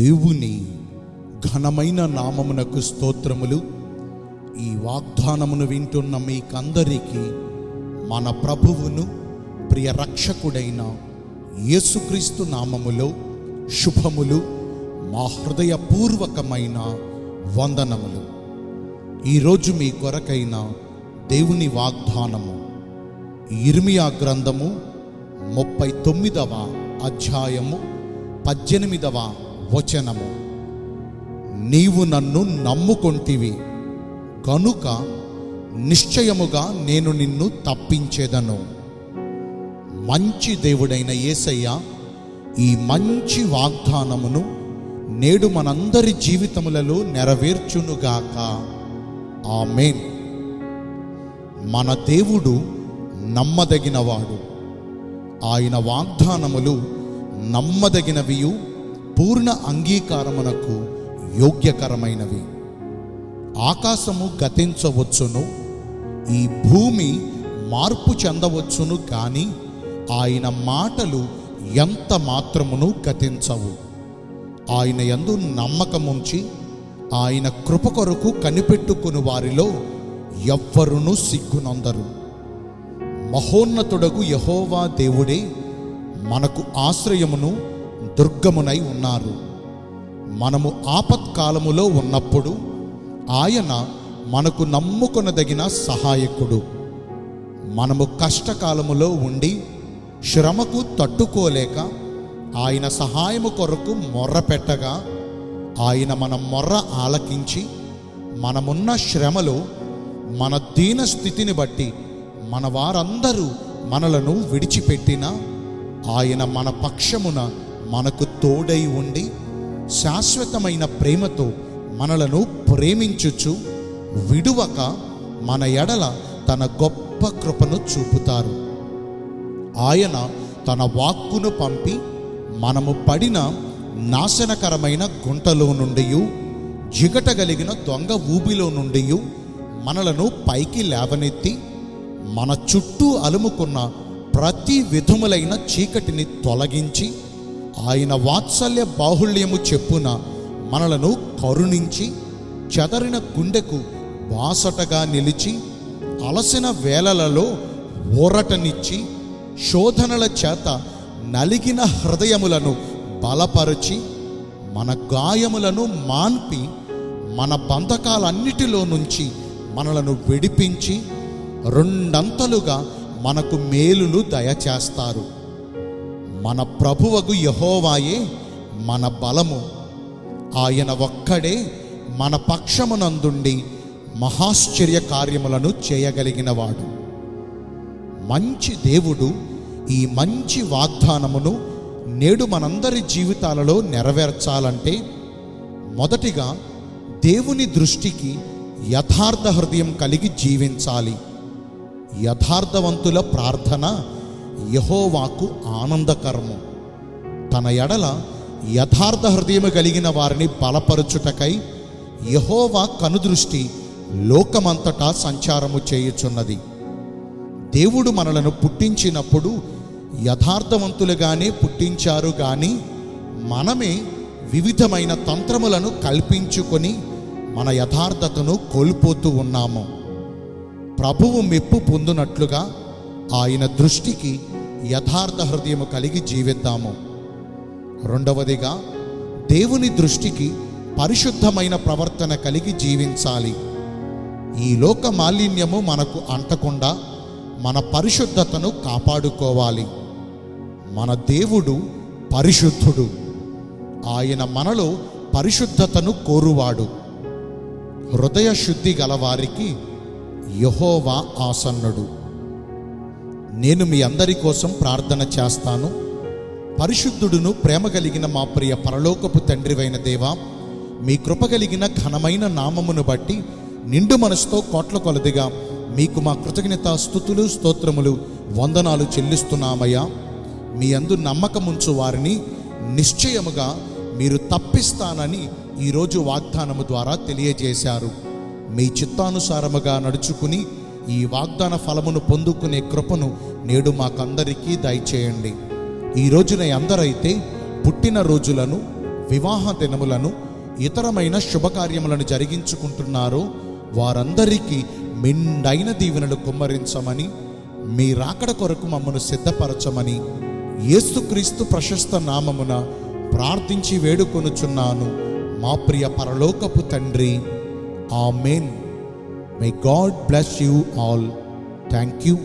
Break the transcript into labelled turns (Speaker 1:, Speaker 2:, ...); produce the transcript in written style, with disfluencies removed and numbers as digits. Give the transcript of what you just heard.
Speaker 1: దేవుని ఘనమైన నామమునకు స్తోత్రములు. ఈ వాగ్దానమును వింటున్న మీకందరికీ మన ప్రభువును ప్రియ రక్షకుడైన యేసుక్రీస్తు నామములో శుభములు, మా హృదయపూర్వకమైన వందనములు. ఈరోజు మీ కొరకైన దేవుని వాగ్దానము యిర్మీయా గ్రంథము 39వ అధ్యాయము 18వ వచనము. నీవు నన్ను నమ్ముకొంటివి కనుక నిశ్చయముగా నేను నిన్ను తప్పించేదను. మంచి దేవుడైన యేసయ్య ఈ మంచి వాగ్దానమును నేడు మనందరి జీవితములలో నెరవేర్చునుగాక. ఆమేన్. మన దేవుడు నమ్మదగినవాడు. ఆయన వాగ్దానములు నమ్మదగినవియు పూర్ణ అంగీకారమునకు యోగ్యకరమైనవి. ఆకాశము గతించవచ్చును, ఈ భూమి మార్పు చెందవచ్చును, కానీ ఆయన మాటలు ఎంత మాత్రమును గతించవు. ఆయన యందు నమ్మకముంచి ఆయన కృప కొరకు కనిపెట్టుకుని వారిలో ఎవ్వరునూ సిగ్గునందరు. మహోన్నతుడగు యెహోవా దేవుడే మనకు ఆశ్రయమును దుర్గమునై ఉన్నారు. మనము ఆపత్కాలములో ఉన్నప్పుడు ఆయన మనకు నమ్ముకొనదగిన సహాయకుడు. మనము కష్టకాలములో ఉండి శ్రమకు తట్టుకోలేక ఆయన సహాయము కొరకు మొర్రపెట్టగా ఆయన మన మొర్ర ఆలకించి మనమున్న శ్రమలో మన దీన స్థితిని బట్టి మన వారందరూ మనలను విడిచిపెట్టినా ఆయన మన పక్షమున మనకు తోడై ఉండి శాశ్వతమైన ప్రేమతో మనలను ప్రేమించుచు విడువక మన ఎడల తన గొప్ప కృపను చూపుతారు. ఆయన తన వాక్కును పంపి మనము పడిన నాశనకరమైన గుంటలో నుండి, జిగటగలిగిన దొంగ ఊబిలో నుండి మనలను పైకి లేవనెత్తి మన చుట్టూ అలుముకున్న ప్రతి విధములైన చీకటిని తొలగించి ఆయన వాత్సల్య బాహుళ్యము చెప్పున మనలను కరుణించి చెదరిన గుండెకు బాసటగా నిలిచి అలసిన వేళలలో ఊరటనిచ్చి శోధనల చేత నలిగిన హృదయములను బలపరచి మన గాయములను మాన్పి మన బంధకాలన్నిటిలో నుంచి మనలను విడిపించి రెండంతలుగా మనకు మేలులు దయచేస్తారు. మన ప్రభువగు యెహోవాయే మన బలము. ఆయన ఒక్కడే మన పక్షమునందుండి మహాశ్చర్య కార్యములను చేయగలిగినవాడు. మంచి దేవుడు ఈ మంచి వాగ్దానమును నేడు మనందరి జీవితాలలో నెరవేర్చాలంటే మొదటిగా దేవుని దృష్టికి యథార్థ హృదయం కలిగి జీవించాలి. యథార్థవంతుల ప్రార్థన యెహోవాకు ఆనందకరము. తన ఎడల యథార్థ హృదయము కలిగిన వారిని బలపరచుటకై యెహోవా కనుదృష్టి లోకమంతటా సంచారము చేయుచున్నది. దేవుడు మనలను పుట్టించినప్పుడు యథార్థవంతులుగానే పుట్టించారు, కానీ మనమే వివిధమైన తంత్రములను కల్పించుకొని మన యథార్థతను కోల్పోతూ ఉన్నాము. ప్రభువు మెప్పు పొందునట్లుగా ఆయన దృష్టికి యథార్థ హృదయము కలిగి జీవిద్దాము. రెండవదిగా దేవుని దృష్టికి పరిశుద్ధమైన ప్రవర్తన కలిగి జీవించాలి. ఈ లోక మాలిన్యము మనకు అంటకుండా మన పరిశుద్ధతను కాపాడుకోవాలి. మన దేవుడు పరిశుద్ధుడు. ఆయన మనలో పరిశుద్ధతను కోరువాడు. హృదయ శుద్ధి గలవారికి యెహోవా ఆసన్నుడు. నేను మీ అందరి కోసం ప్రార్థన చేస్తాను. పరిశుద్ధుడును ప్రేమ కలిగిన మా ప్రియ పరలోకపు తండ్రివైన దేవా, మీ కృప కలిగిన ఘనమైన నామమును బట్టి నిండు మనసుతో కోట్ల కొలదిగా మీకు మా కృతజ్ఞత స్తుతులు స్తోత్రములు వందనాలు చెల్లిస్తున్నామయ్యా. మీ అందు నమ్మకముంచు వారిని నిశ్చయముగా మీరు తప్పిస్తానని ఈరోజు వాగ్దానము ద్వారా తెలియజేశారు. మీ చిత్తానుసారముగా నడుచుకుని ఈ వాగ్దాన ఫలమును పొందుకునే కృపను నేడు మాకందరికీ దయచేయండి. ఈ రోజున అందరైతే పుట్టిన రోజులను వివాహ దినములను ఇతరమైన శుభకార్యములను జరిగించుకుంటున్నారో వారందరికీ మెండైన దీవెనలు కుమ్మరించమని, మీ రాకడ కొరకు మమ్మను సిద్ధపరచమని యేసుక్రీస్తు ప్రశస్త నామమున ప్రార్థించి వేడుకొనుచున్నాను మా ప్రియ పరలోకపు తండ్రి. ఆమేన్. May God bless you all. Thank you.